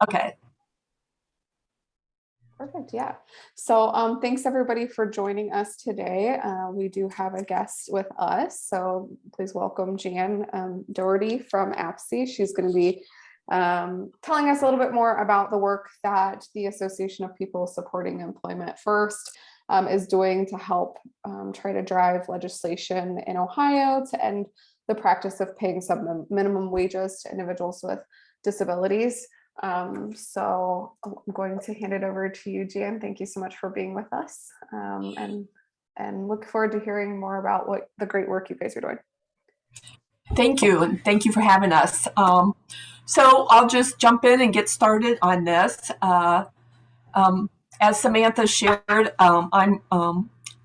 Okay. Perfect. Yeah. So thanks everybody for joining us today. We do have a guest with us. So please welcome Jan Dougherty from APSI. She's going to be telling us a little bit more about the work that the Association of People Supporting Employment First is doing to help try to drive legislation in Ohio to end the practice of paying some minimum wages to individuals with disabilities. So I'm going to hand it over to you, Jan. Thank you so much for being with us, and look forward to hearing more about what the great work you guys are doing. Thank you, and thank you for having us. So I'll just jump in and get started on this. As Samantha shared, I'm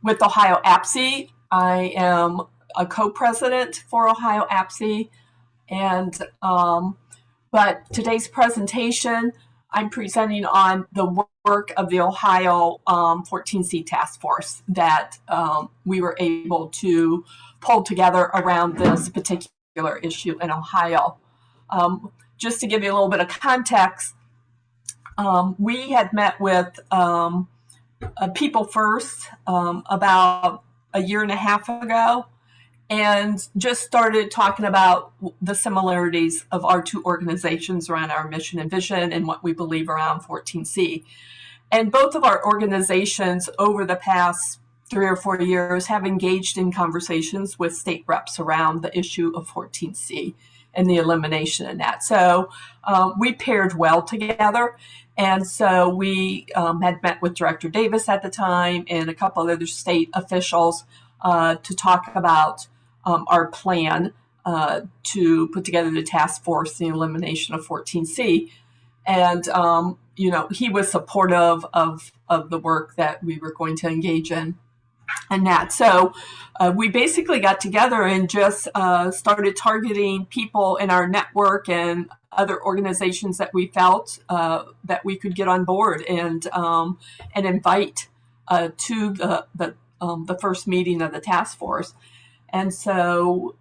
with Ohio APSE. I am a co-president for Ohio APSE, and but today's presentation, I'm presenting on the work of the Ohio 14c Taskforce that we were able to pull together around this particular issue in Ohio. Just to give you a little bit of context, we had met with People First about a year and a half ago, and just started talking about the similarities of our two organizations around our mission and vision and what we believe around 14C. And both of our organizations over the past 3 or 4 years have engaged in conversations with state reps around the issue of 14C and the elimination of that. So we paired well together. And so we had met with Director Davis at the time and a couple of other state officials to talk about our plan to put together the task force, the elimination of 14C. And, he was supportive of the work that we were going to engage in and that. So we basically got together and just started targeting people in our network and other organizations that we felt that we could get on board and invite to the first meeting of the task force. And so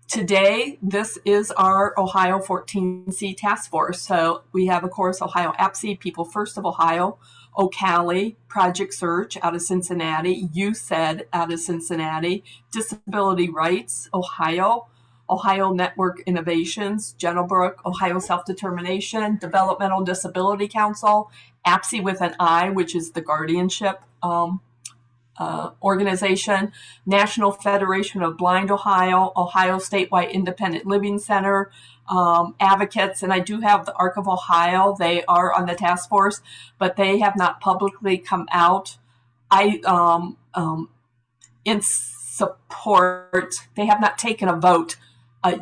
today, this is our Ohio 14C Task Force. So we have, of course, Ohio APSE, People First of Ohio, OCALI, Project Search out of Cincinnati, UCEDD out of Cincinnati, Disability Rights, Ohio, Ohio Network Innovations, Gentlebrook, Ohio Self-Determination, Developmental Disability Council, APSI with an I, which is the guardianship organization, National Federation of Blind Ohio, Ohio Statewide Independent Living Center, advocates, and I do have the ARC of Ohio. They are on the task force, but they have not publicly come out. In support, they have not taken a vote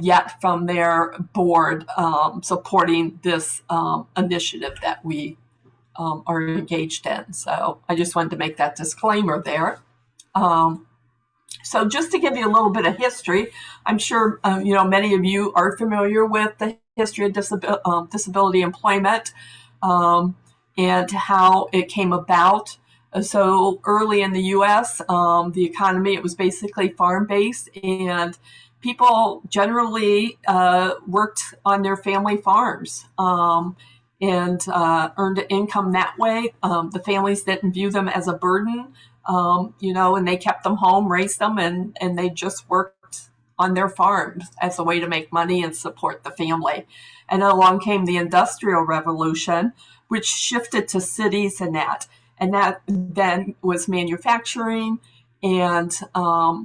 yet from their board supporting this initiative that we are engaged in. So I just wanted to make that disclaimer there. So just to give you a little bit of history, I'm sure many of you are familiar with the history of disability employment and how it came about. So early in the U.S., the economy, it was basically farm-based, and people generally worked on their family farms. And earned an income that way. The families didn't view them as a burden, and they kept them home, raised them, and they just worked on their farms as a way to make money and support the family. And then along came the Industrial Revolution, which shifted to cities and that then was manufacturing, and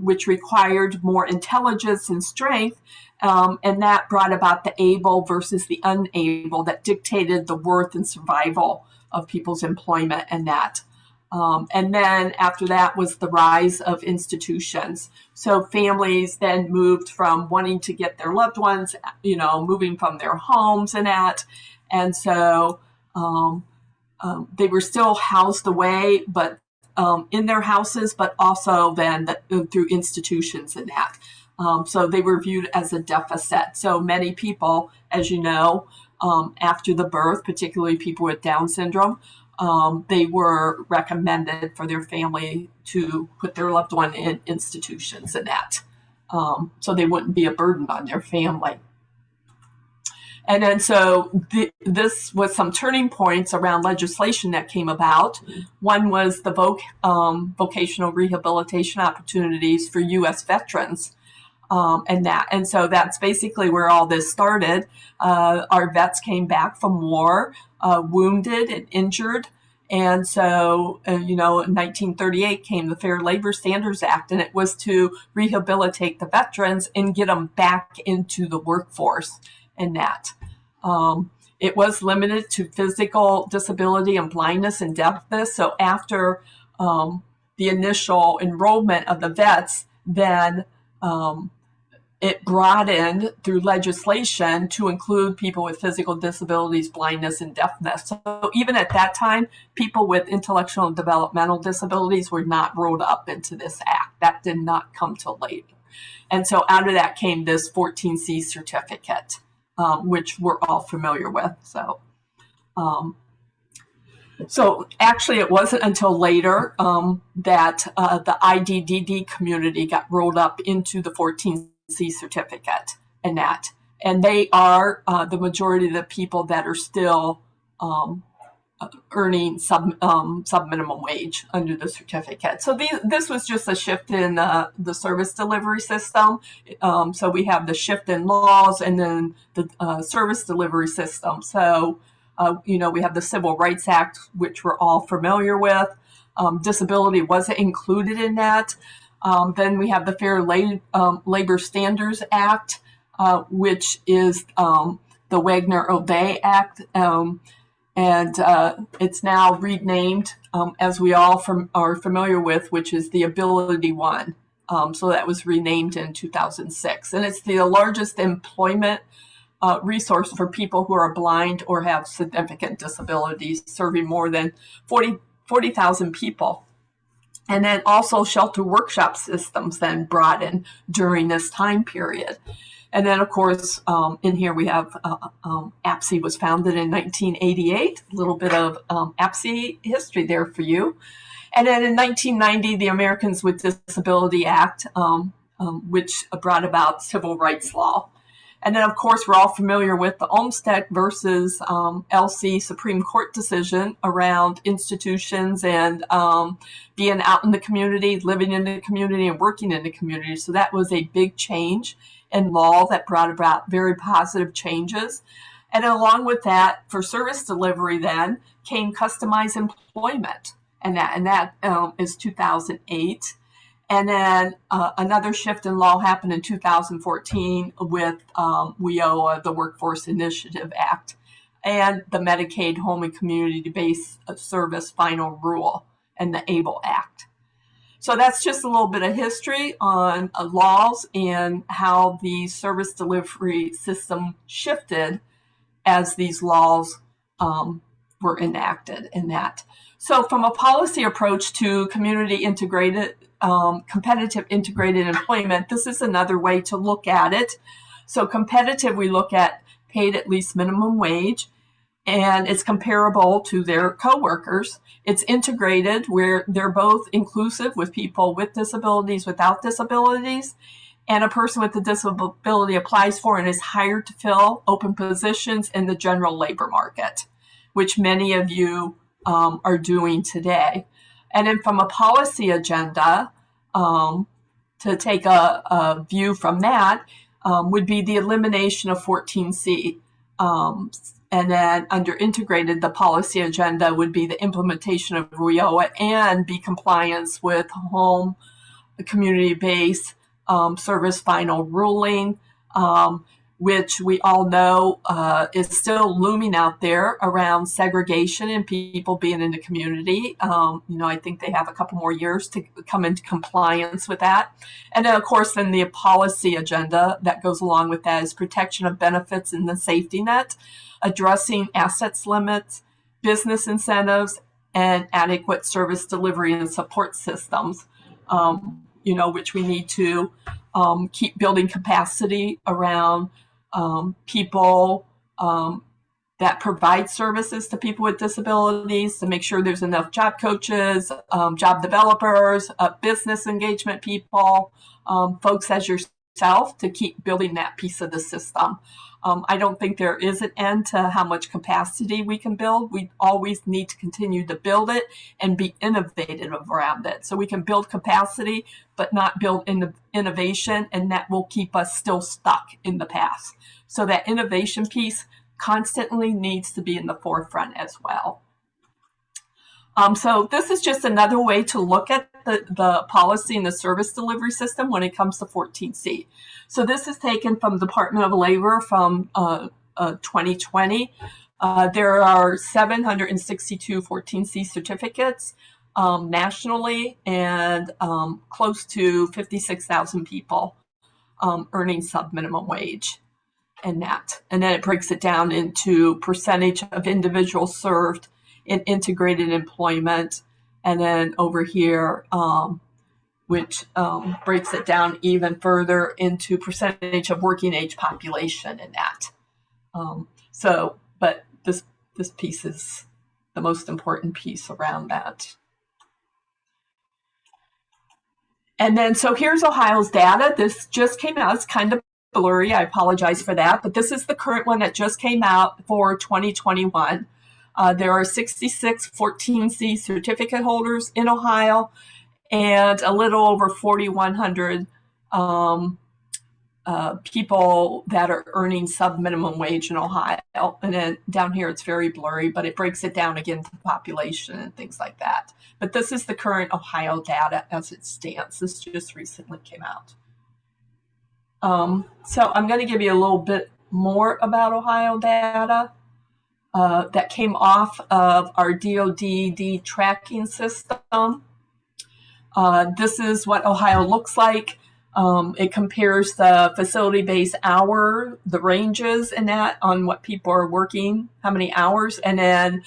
which required more intelligence and strength. And that brought about the able versus the unable that dictated the worth and survival of people's employment and that. And then after that was the rise of institutions. So families then moved from wanting to get their loved ones, moving from their homes and that. And so they were still housed away, but in their houses, but also then through institutions and that. So they were viewed as a deficit. So many people, as you know, after the birth, particularly people with Down syndrome, they were recommended for their family to put their loved one in institutions and that, so they wouldn't be a burden on their family. And then so this was some turning points around legislation that came about. One was the vocational rehabilitation opportunities for U.S. veterans. And so that's basically where all this started. Our vets came back from war, wounded and injured. And so, in 1938 came the Fair Labor Standards Act, and it was to rehabilitate the veterans and get them back into the workforce and that. It was limited to physical disability and blindness and deafness. So after the initial enrollment of the vets, then it broadened through legislation to include people with physical disabilities, blindness, and deafness. So even at that time, people with intellectual and developmental disabilities were not rolled up into this act. That did not come till later. And so out of that came this 14c certificate, which we're all familiar with. So actually, it wasn't until later that the IDDD community got rolled up into the 14c certificate and that. And they are the majority of the people that are still earning sub minimum wage under the certificate. So this was just a shift in the service delivery system. So we have the shift in laws and then the service delivery system. So we have the Civil Rights Act, which we're all familiar with. Disability wasn't included in that. Then we have the Fair Labor Standards Act, which is the Wagner-O'Day Act, and it's now renamed, as we all are familiar with, which is the Ability One. So that was renamed in 2006, and it's the largest employment resource for people who are blind or have significant disabilities, serving more than 40,000 people. And then also shelter workshop systems then brought in during this time period. And then, of course, in here we have APSI was founded in 1988, a little bit of APSI history there for you. And then in 1990, the Americans with Disability Act, which brought about civil rights law. And then, of course, we're all familiar with the Olmstead versus LC Supreme Court decision around institutions and being out in the community, living in the community, and working in the community. So that was a big change in law that brought about very positive changes. And along with that, for service delivery then came customized employment. And that is 2008. And then another shift in law happened in 2014 with WIOA, the Workforce Initiative Act, and the Medicaid Home and Community-Based Service Final Rule and the ABLE Act. So that's just a little bit of history on laws and how the service delivery system shifted as these laws were enacted in that. So from a policy approach to community integrated competitive integrated employment, this is another way to look at it. So competitive, we look at paid at least minimum wage, and it's comparable to their coworkers. It's integrated, where they're both inclusive with people with disabilities, without disabilities, and a person with a disability applies for and is hired to fill open positions in the general labor market, which many of you are doing today. And then from a policy agenda, to take a view from that, would be the elimination of 14C. And then under integrated, the policy agenda would be the implementation of WIOA and be compliance with home community-based service final ruling, which we all know is still looming out there around segregation and people being in the community. I think they have a couple more years to come into compliance with that. And then, of course, then the policy agenda that goes along with that is protection of benefits in the safety net, addressing assets limits, business incentives, and adequate service delivery and support systems, which we need to keep building capacity around people that provide services to people with disabilities, to make sure there's enough job coaches, job developers, business engagement people, folks as yourself, to keep building that piece of the system. I don't think there is an end to how much capacity we can build. We always need to continue to build it and be innovative around it. So we can build capacity, but not build innovation, and that will keep us still stuck in the past. So that innovation piece constantly needs to be in the forefront as well. So this is just another way to look at the policy and the service delivery system when it comes to 14C. So this is taken from the Department of Labor from 2020. There are 762 14C certificates nationally, and close to 56,000 people earning sub-minimum wage and that. And then it breaks it down into percentage of individuals served in integrated employment, and then over here, which breaks it down even further into percentage of working age population and that. But this piece is the most important piece around that. And then, so here's Ohio's data. This just came out. It's kind of blurry. I apologize for that, but this is the current one that just came out for 2021. There are 66 14C certificate holders in Ohio, and a little over 4,100 people that are earning sub-minimum wage in Ohio. And then down here it's very blurry, but it breaks it down again to the population and things like that. But this is the current Ohio data as it stands. This just recently came out. So I'm going to give you a little bit more about Ohio data. That came off of our DOD tracking system. This is what Ohio looks like. It compares the facility-based hour, the ranges in that on what people are working, how many hours, and then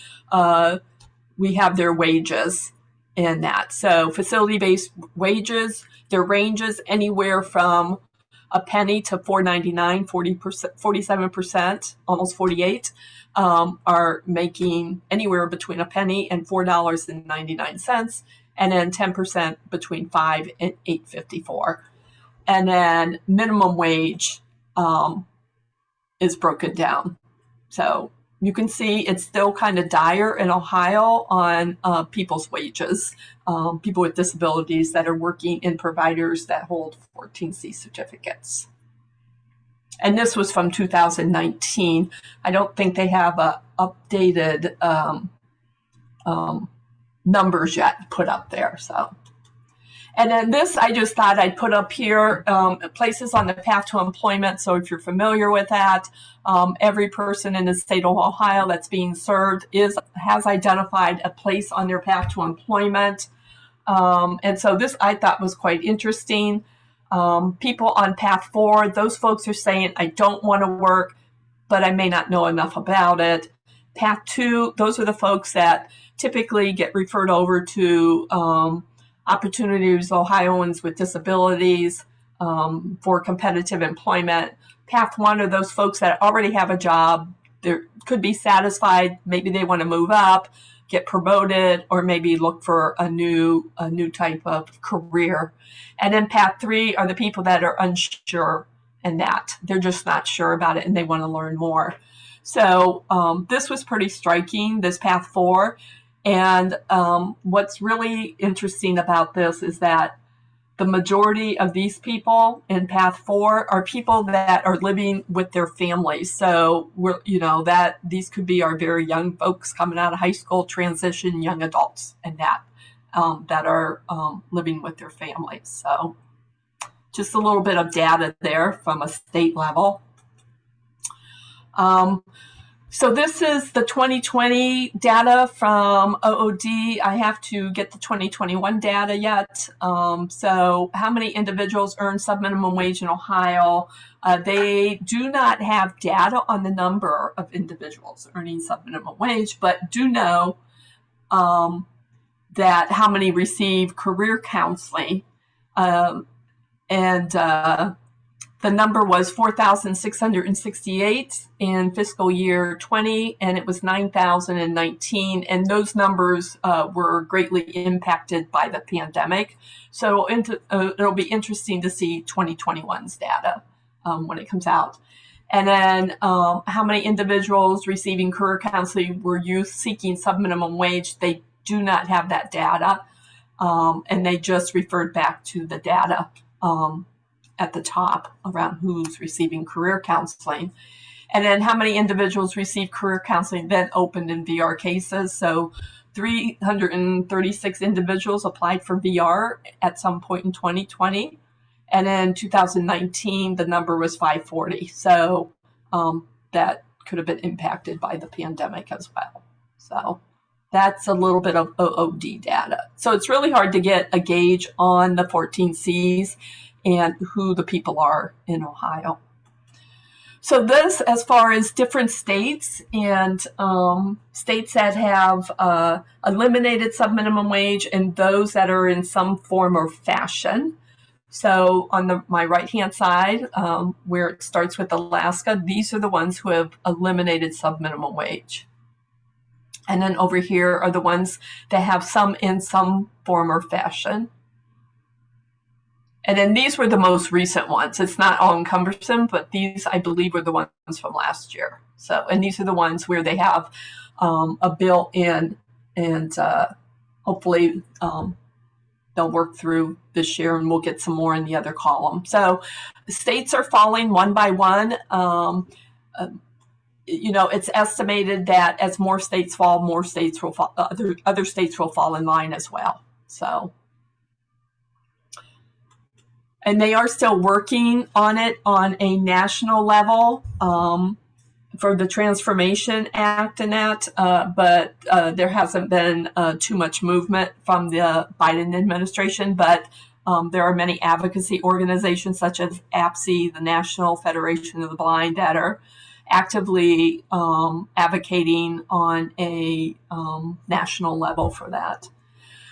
we have their wages in that. So facility-based wages, their ranges anywhere from a penny to $4.99, 47%, almost 48%. Are making anywhere between a penny and $4.99, and then 10% between $5 and $8.54. And then minimum wage is broken down. So you can see it's still kind of dire in Ohio on people's wages, people with disabilities that are working in providers that hold 14C certificates. And this was from 2019. I don't think they have updated numbers yet put up there. So, and then this I just thought I'd put up here, places on the path to employment. So if you're familiar with that, every person in the state of Ohio that's being served has identified a place on their path to employment. And so this I thought was quite interesting. People on path 4, those folks are saying, I don't want to work, but I may not know enough about it. Path 2, those are the folks that typically get referred over to Opportunities Ohioans with Disabilities for competitive employment. Path 1 are those folks that already have a job. They could be satisfied. Maybe they want to move up, get promoted, or maybe look for a new type of career. And then path 3 are the people that are unsure and that they're just not sure about it and they want to learn more. So this was pretty striking, this path 4. And what's really interesting about this is that the majority of these people in path 4 are people that are living with their families. So these could be our very young folks coming out of high school, transition, young adults, and that are living with their families. So just a little bit of data there from a state level. So this is the 2020 data from OOD. I have to get the 2021 data yet. So how many individuals earn subminimum wage in Ohio? They do not have data on the number of individuals earning subminimum wage, but do know that how many receive career counseling. The number was 4,668 in fiscal year 20, and it was 9,019. And those numbers were greatly impacted by the pandemic. So it'll be interesting to see 2021's data when it comes out. And then how many individuals receiving career counseling were youth seeking subminimum wage? They do not have that data, and they just referred back to the data at the top around who's receiving career counseling. And then how many individuals received career counseling then opened in VR cases? So 336 individuals applied for VR at some point in 2020. And in 2019, the number was 540. So that could have been impacted by the pandemic as well. So that's a little bit of OOD data. So it's really hard to get a gauge on the 14Cs and who the people are in Ohio. So this, as far as different states and states that have eliminated subminimum wage and those that are in some form or fashion. So on my right-hand side, where it starts with Alaska, these are the ones who have eliminated subminimum wage. And then over here are the ones that have some in some form or fashion. And then these were the most recent ones. It's not all cumbersome, but these, I believe, were the ones from last year. So, and these are the ones where they have a bill in, and hopefully they'll work through this year, and we'll get some more in the other column. So states are falling one by one. You know, it's estimated that as more states fall, more states will fall, other states will fall in line as well. So, and they are still working on it on a national level for the Transformation Act and that, but there hasn't been too much movement from the Biden administration. But there are many advocacy organizations such as APSI, the National Federation of the Blind, that are actively advocating on a national level for that.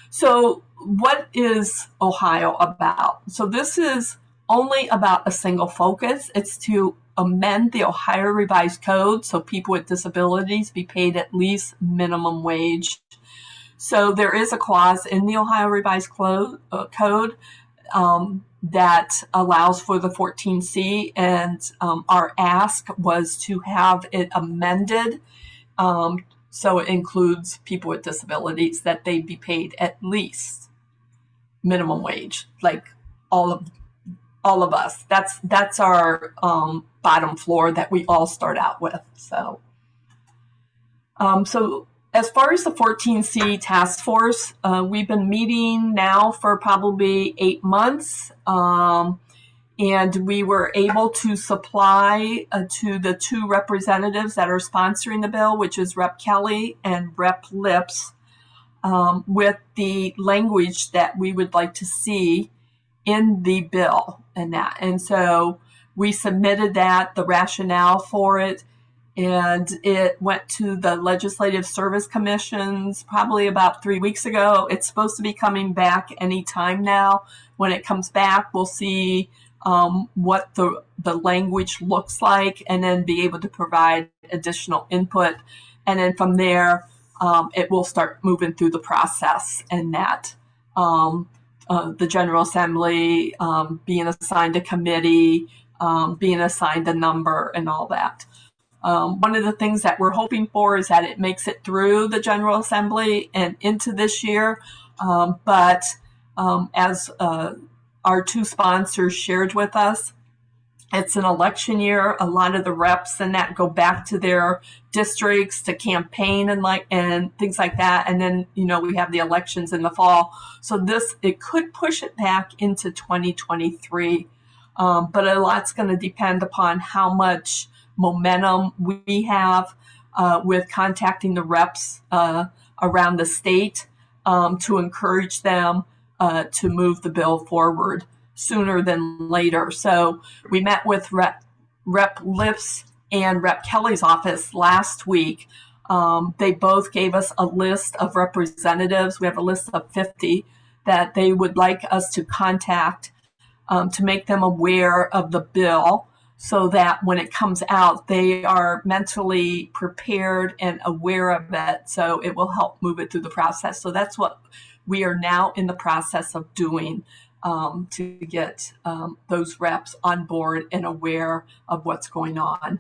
So what is Ohio about? So this is only about a single focus. It's to amend the Ohio Revised Code so people with disabilities be paid at least minimum wage. So there is a clause in the Ohio Revised Code that allows for the 14C, and our ask was to have it amended so it includes people with disabilities, that they be paid at least minimum wage, like all of us. That's our bottom floor that we all start out with. So, so as far as the 14C task force, we've been meeting now for probably 8 months. And we were able to supply to the two representatives that are sponsoring the bill, which is Rep. Kelly and Rep. Lips, with the language that we would like to see in the bill and that. And so we submitted that, the rationale for it, and it went to the Legislative Service Commissions probably about 3 weeks ago. It's supposed to be coming back any time now. When it comes back, we'll see what the language looks like, and then be able to provide additional input. And then from there, it will start moving through the process, and that the General Assembly being assigned a committee, being assigned a number, and all that. One of the things that we're hoping for is that it makes it through the General Assembly and into this year. But as our two sponsors shared with us, it's an election year. A lot of the reps and that go back to their districts to campaign and things like that. And then, you know, we have the elections in the fall. So it could push it back into 2023. But a lot's going to depend upon how much momentum we have with contacting the reps around the state to encourage them to move the bill forward sooner than later. So we met with Rep. Lips and Rep. Kelly's office last week. They both gave us a list of representatives. We have a list of 50 that they would like us to contact to make them aware of the bill, so that when it comes out, they are mentally prepared and aware of it. So it will help move it through the process. So that's what we are now in the process of doing. to get those reps on board and aware of what's going on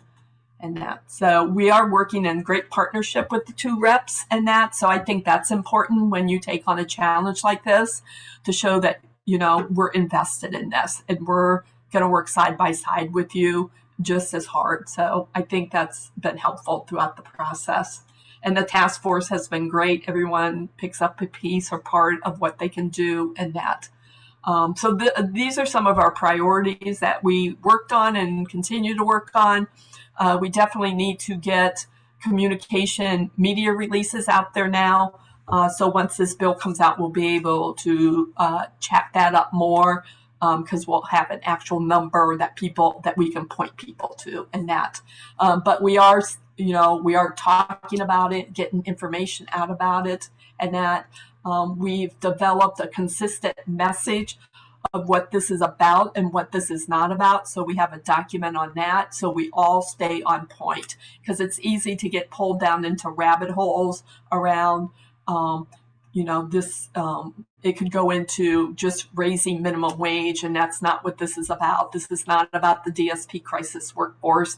and that. So we are working in great partnership with the 2 reps and that. So I think that's important when you take on a challenge like this, to show that, we're invested in this and we're going to work side by side with you just as hard. So I think that's been helpful throughout the process. And the task force has been great. Everyone picks up a piece or part of what they can do and that. So these are some of our priorities that we worked on and continue to work on. We definitely need to get communication media releases out there now. So once this bill comes out, we'll be able to chat that up more, because we'll have an actual number that we can point people to and that. But we are talking about it, getting information out about it and that. We've developed a consistent message of what this is about and what this is not about. So we have a document on that, so we all stay on point, because it's easy to get pulled down into rabbit holes around, this, it could go into just raising minimum wage, and that's not what this is about. This is not about the DSP crisis workforce.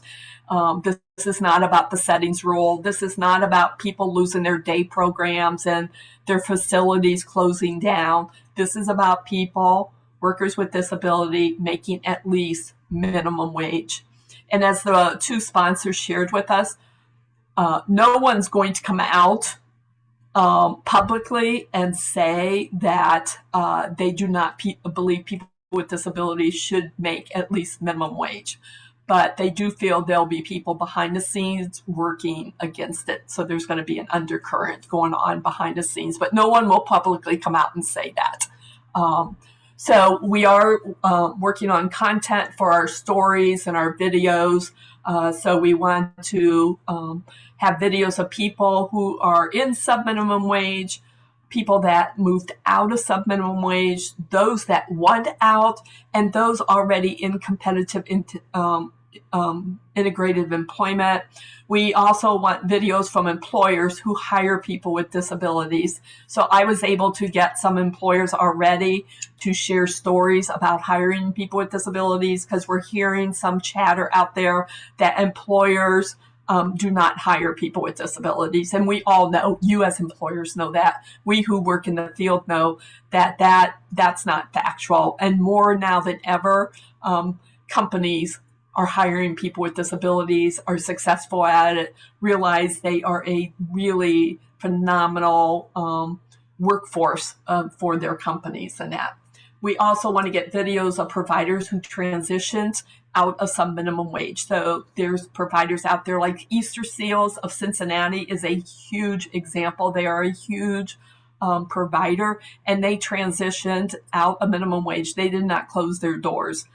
This is not about the settings rule. This is not about people losing their day programs and their facilities closing down. This is about people, workers with disability, making at least minimum wage. And as the 2 sponsors shared with us, no one's going to come out publicly and say that they do not believe people with disabilities should make at least minimum wage. But they do feel there'll be people behind the scenes working against it. So there's going to be an undercurrent going on behind the scenes, but no one will publicly come out and say that. So we are working on content for our stories and our videos. So we want to have videos of people who are in sub-minimum wage, people that moved out of sub-minimum wage, those that want out, and those already in competitive integrated employment. We also want videos from employers who hire people with disabilities. So I was able to get some employers already to share stories about hiring people with disabilities, because we're hearing some chatter out there that employers do not hire people with disabilities. And we all know, you as employers know that. We who work in the field know that that's not factual. And more now than ever, companies are hiring people with disabilities, are successful at it, realize they are a really phenomenal workforce for their companies and that. We also want to get videos of providers who transitioned out of some minimum wage. So there's providers out there like Easter Seals of Cincinnati is a huge example. They are a huge provider, and they transitioned out of minimum wage. They did not close their doors.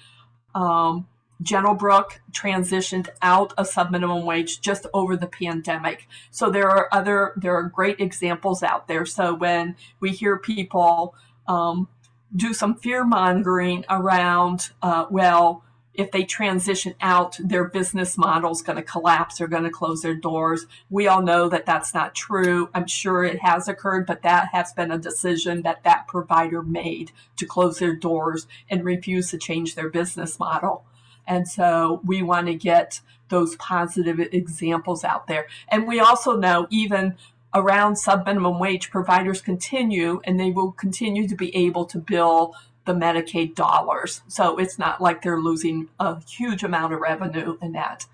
Gentlebrook transitioned out of sub-minimum wage just over the pandemic. So there are great examples out there. So when we hear people do some fear mongering around, if they transition out, their business model is going to collapse, they're going to close their doors. We all know that that's not true. I'm sure it has occurred, but that has been a decision that provider made to close their doors and refuse to change their business model. And so we want to get those positive examples out there. And we also know even around sub-minimum wage, providers continue, and they will continue to be able to bill the Medicaid dollars. So it's not like they're losing a huge amount of revenue in that.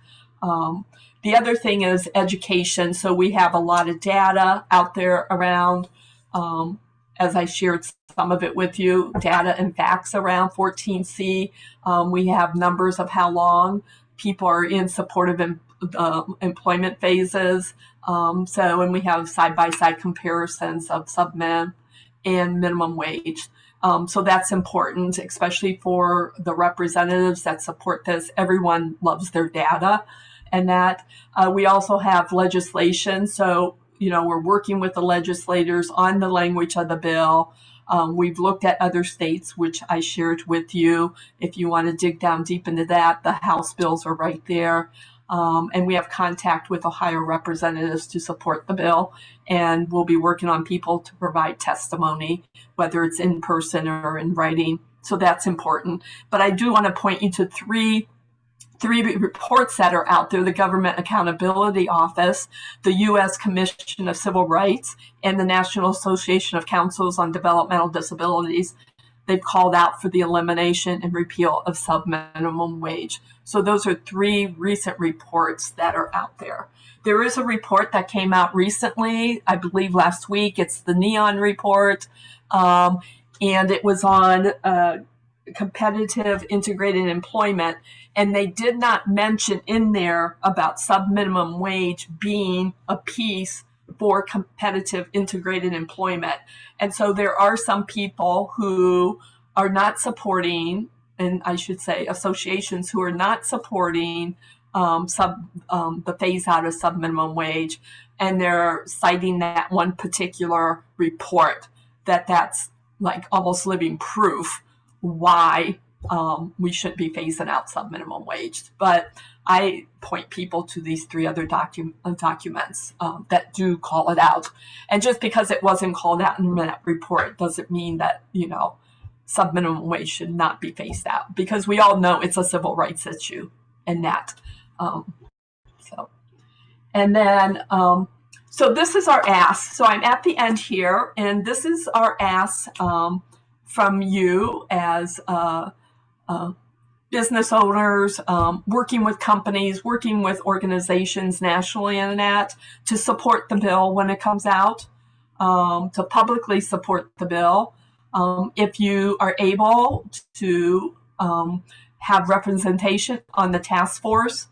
The other thing is education. So we have a lot of data out there around, as I shared some of it with you, data and facts around 14C. We have numbers of how long people are in supportive employment phases. And we have side-by-side comparisons of sub-min and minimum wage. So that's important, especially for the representatives that support this. Everyone loves their data. And that we also have legislation. So, we're working with the legislators on the language of the bill. We've looked at other states, which I shared with you. If you want to dig down deep into that, the House bills are right there. And we have contact with Ohio representatives to support the bill. And we'll be working on people to provide testimony, whether it's in person or in writing, So that's important. But I do want to point you to three reports that are out there: the Government Accountability Office, the U.S. Commission of Civil Rights, and the National Association of Councils on Developmental Disabilities. They've called out for the elimination and repeal of sub-minimum wage. So those are three recent reports that are out there. There is a report that came out recently, I believe last week. It's the NEON report, and it was on competitive integrated employment, and they did not mention in there about sub-minimum wage being a piece for competitive integrated employment. And so there are some people who are not supporting, and I should say associations who are not supporting the phase out of sub-minimum wage, and they're citing that one particular report that's like almost living proof why we shouldn't be phasing out sub-minimum wage. But I point people to these three other documents that do call it out. And just because it wasn't called out in that report doesn't mean that, sub-minimum wage should not be phased out, because we all know it's a civil rights issue and that. So this is our ask. So I'm at the end here, and this is our ask from you as business owners, working with companies, working with organizations nationally and that, to support the bill when it comes out, to publicly support the bill. If you are able to have representation on the task force,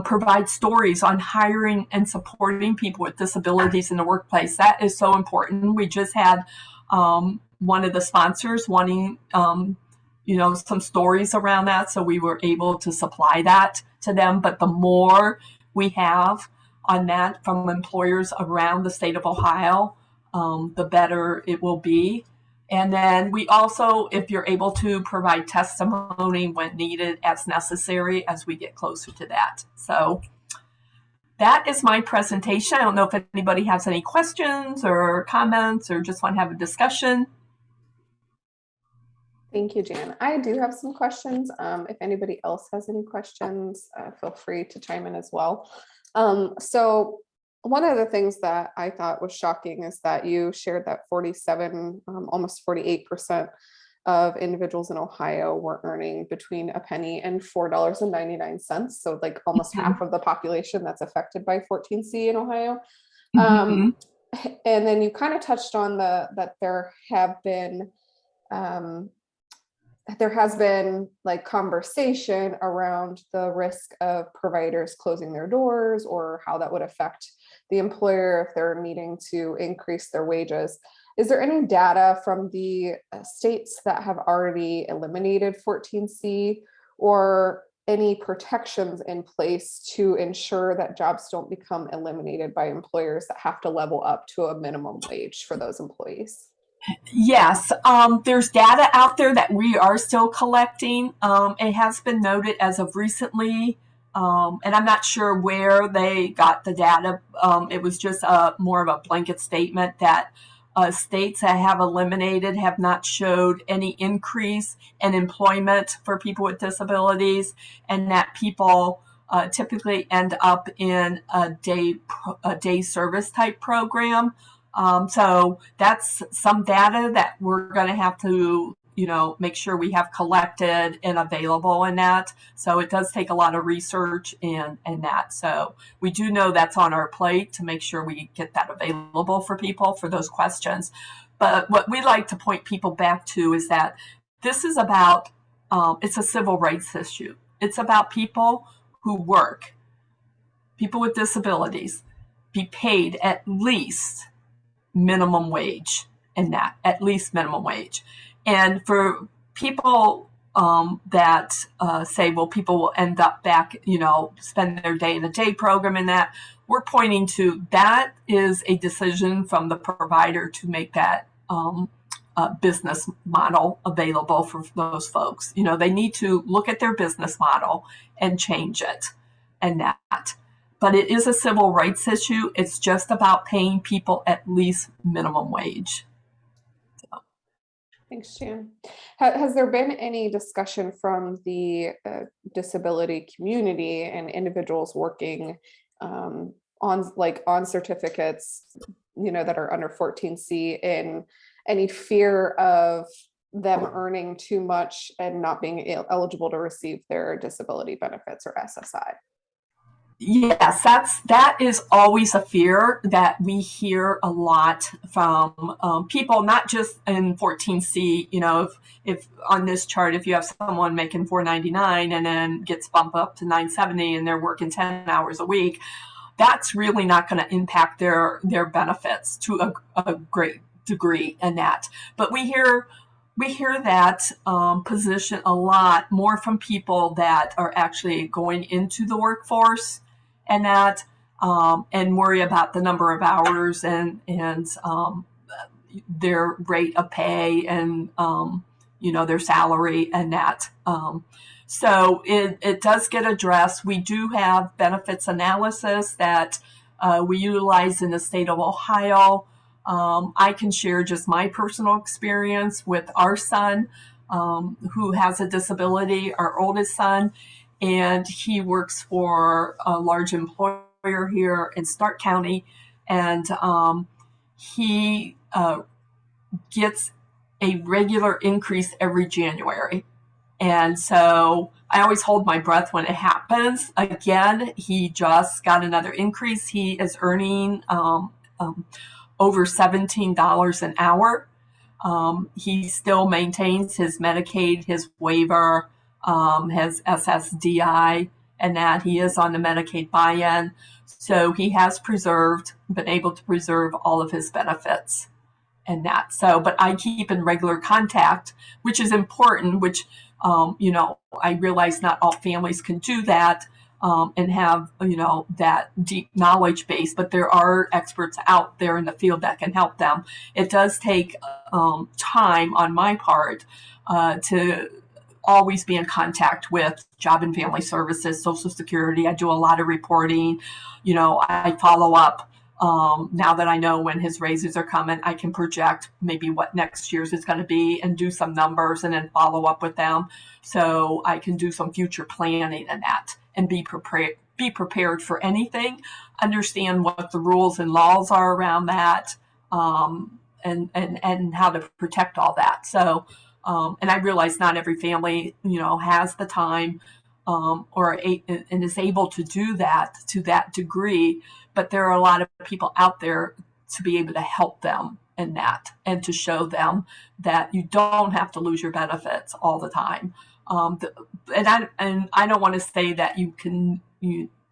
provide stories on hiring and supporting people with disabilities in the workplace. That is so important. We just had one of the sponsors wanting some stories around that, so we were able to supply that to them. But the more we have on that from employers around the state of Ohio, the better it will be. And then we also, if you're able to, provide testimony when needed as necessary as we get closer to that. So that is my presentation. I don't know if anybody has any questions or comments or just want to have a discussion. Thank you, Jan. I do have some questions. If anybody else has any questions, feel free to chime in as well. So one of the things that I thought was shocking is that you shared that 47, almost 48% of individuals in Ohio were earning between a penny and $4.99. So like almost half of the population that's affected by 14C in Ohio. And then you kind of touched on that there has been like conversation around the risk of providers closing their doors, or how that would affect the employer if they're needing to increase their wages. Is there any data from the states that have already eliminated 14C, or any protections in place to ensure that jobs don't become eliminated by employers that have to level up to a minimum wage for those employees? Yes, there's data out there that we are still collecting. It has been noted as of recently, and I'm not sure where they got the data. It was just more of a blanket statement that states that have eliminated have not showed any increase in employment for people with disabilities, and that people typically end up in a day service type program. So that's some data that we're going to have to, make sure we have collected and available in that. So it does take a lot of research and that. So we do know that's on our plate to make sure we get that available for people for those questions. But what we like to point people back to is that this is about, it's a civil rights issue. It's about people who work, people with disabilities, be paid at least minimum wage, and that at least minimum wage. And for people that say, well, people will end up back, spend their day in a day program, and that, we're pointing to that is a decision from the provider to make that business model available for those folks. They need to look at their business model and change it, and that. But it is a civil rights issue. It's just about paying people at least minimum wage. Thanks, Jan. Has there been any discussion from the disability community and individuals working on certificates, that are under 14C, in any fear of them earning too much and not being eligible to receive their disability benefits or SSI? Yes, that is always a fear that we hear a lot from people, not just in 14C. If on this chart, if you have someone making 499 and then gets bumped up to 970 and they're working 10 hours a week, that's really not going to impact their benefits to a great degree in that. But we hear that position a lot more from people that are actually going into the workforce, and that and worry about the number of hours and their rate of pay and their salary and that. So it does get addressed. We do have benefits analysis that we utilize in the state of Ohio. I can share just my personal experience with our son, who has a disability, our oldest son, and he works for a large employer here in Stark County, and he gets a regular increase every January. And so I always hold my breath when it happens. Again, he just got another increase. He is earning over $17 an hour. He still maintains his Medicaid, his waiver, his SSDI, and that he is on the Medicaid buy-in. So he has been able to preserve all of his benefits and that. So, but I keep in regular contact, which is important, which, I realize not all families can do that. And have, that deep knowledge base, but there are experts out there in the field that can help them. It does take time on my part to always be in contact with Job and Family Services, Social Security. I do a lot of reporting. I follow up. Now that I know when his raises are coming, I can project maybe what next year's is going to be and do some numbers and then follow up with them. So I can do some future planning in that and be prepared for anything, understand what the rules and laws are around that, and how to protect all that. So, and I realize not every family, has the time and is able to do that to that degree, but there are a lot of people out there to be able to help them in that and to show them that you don't have to lose your benefits all the time. And I don't want to say that you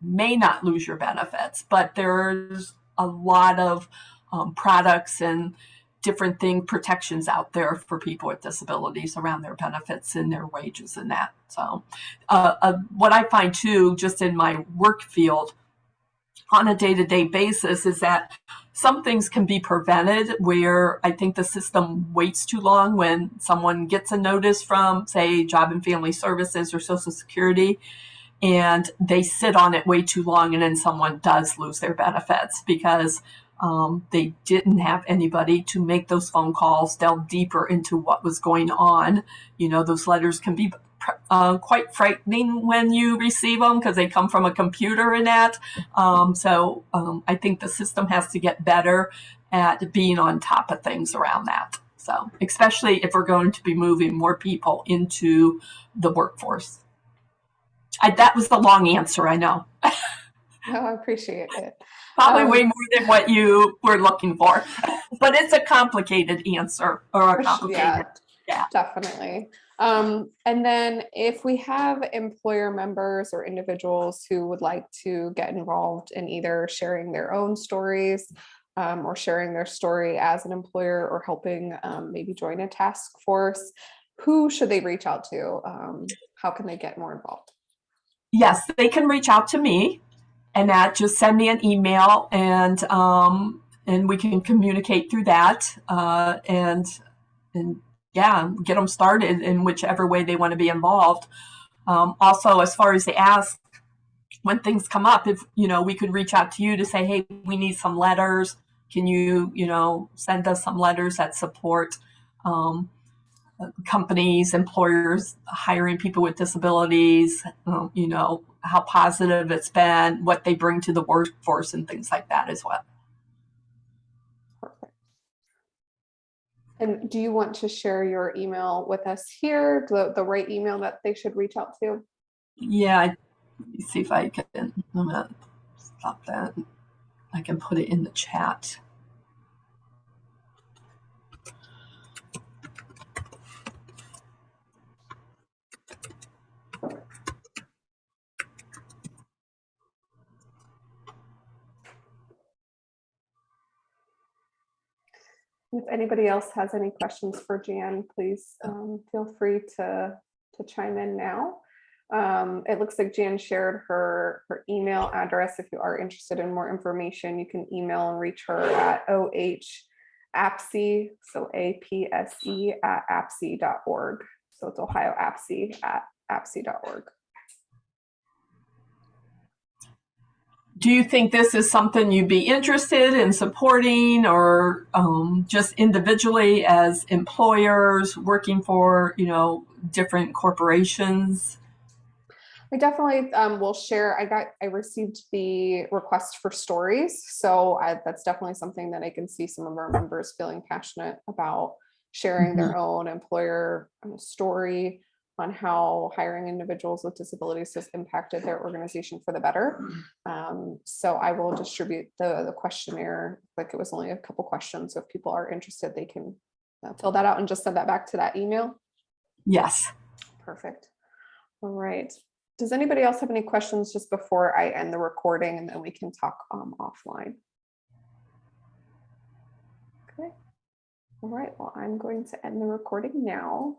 may not lose your benefits, but there's a lot of products and different protections out there for people with disabilities around their benefits and their wages and that. So what I find too, just in my work field on a day-to-day basis, is that some things can be prevented where I think the system waits too long when someone gets a notice from, say, Job and Family Services or Social Security, and they sit on it way too long, and then someone does lose their benefits because they didn't have anybody to make those phone calls, delve deeper into what was going on. Those letters can be quite frightening when you receive them because they come from a computer and that. So I think the system has to get better at being on top of things around that. So especially if we're going to be moving more people into the workforce. That was the long answer, I know. No, I appreciate it. Probably way more than what you were looking for, but it's a complicated answer or a complicated. Yeah, definitely. And then if we have employer members or individuals who would like to get involved in either sharing their own stories or sharing their story as an employer or helping maybe join a task force, who should they reach out to? How can they get more involved? Yes, they can reach out to me, and that just send me an email, and we can communicate through that, and yeah, get them started in whichever way they want to be involved. Also, as far as they ask, when things come up, if we could reach out to you to say, hey, we need some letters. Can you send us some letters that support companies, employers hiring people with disabilities, how positive it's been, what they bring to the workforce and things like that as well. Perfect. And do you want to share your email with us here, the right email that they should reach out to? Yeah, let me see if I can, I'm gonna stop that. I can put it in the chat. If anybody else has any questions for Jan, please feel free to chime in now. It looks like Jan shared her email address. If you are interested in more information, you can email and reach her at ohapse, so APSE at apse.org. So it's Ohio APSE at apse.org. Do you think this is something you'd be interested in supporting, or just individually as employers working for, different corporations? I definitely will share. I received the request for stories. So that's definitely something that I can see some of our members feeling passionate about sharing their own employer story on how hiring individuals with disabilities has impacted their organization for the better. So I will distribute the questionnaire. Like, it was only a couple questions. So if people are interested, they can fill that out and just send that back to that email. Yes. Perfect. All right. Does anybody else have any questions just before I end the recording, and then we can talk offline? Okay. All right. Well, I'm going to end the recording now.